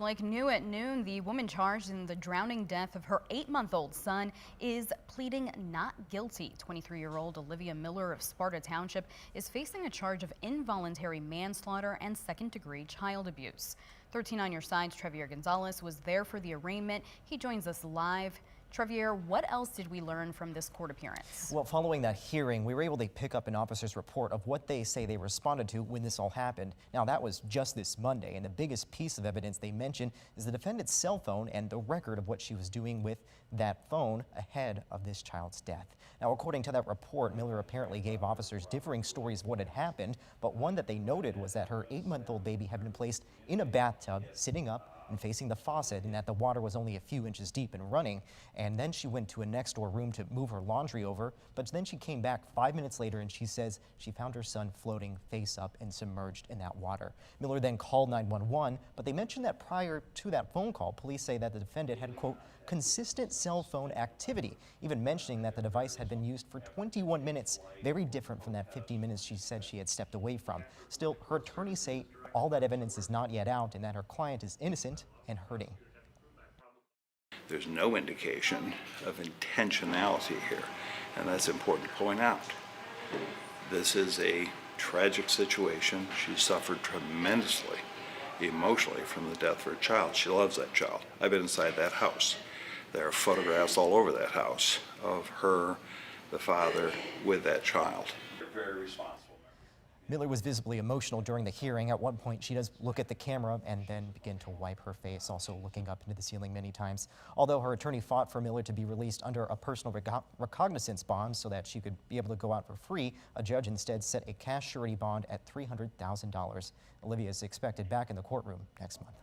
Like new at noon, the woman charged in the drowning death of her 8-month-old son is pleading not guilty. 23-year-old Olivia Miller of Sparta Township is facing a charge of involuntary manslaughter and second-degree child abuse. 13 on your side's Trevier Gonzalez was there for the arraignment. He joins us live. Trevier, what else did we learn from this court appearance? Well, following that hearing, we were able to pick up an officer's report of what they say they responded to when this all happened. Now, that was just this Monday, and the biggest piece of evidence they mentioned is the defendant's cell phone and the record of what she was doing with that phone ahead of this child's death. Now, according to that report, Miller apparently gave officers differing stories of what had happened, but one that they noted was that her 8-month-old baby had been placed in a bathtub, sitting up and facing the faucet, and that the water was only a few inches deep and running. And then she went to a next door room to move her laundry over, but then she came back 5 minutes later and she says she found her son floating face up and submerged in that water. Miller then called 911, but they mentioned that prior to that phone call, police say that the defendant had, quote, consistent cell phone activity, even mentioning that the device had been used for 21 minutes, very different from that 15 minutes she said she had stepped away from. Still, her attorneys say all that evidence is not yet out and that her client is innocent and hurting. There's no indication of intentionality here, and that's important to point out. This is a tragic situation. She suffered tremendously emotionally from the death of her child. She loves that child. I've been inside that house. There are photographs all over that house of her, the father, with that child. They're very responsible. Miller was visibly emotional during the hearing. At one point, she does look at the camera and then begin to wipe her face, also looking up into the ceiling many times. Although her attorney fought for Miller to be released under a personal recognizance bond so that she could be able to go out for free, a judge instead set a cash surety bond at $300,000. Olivia is expected back in the courtroom next month.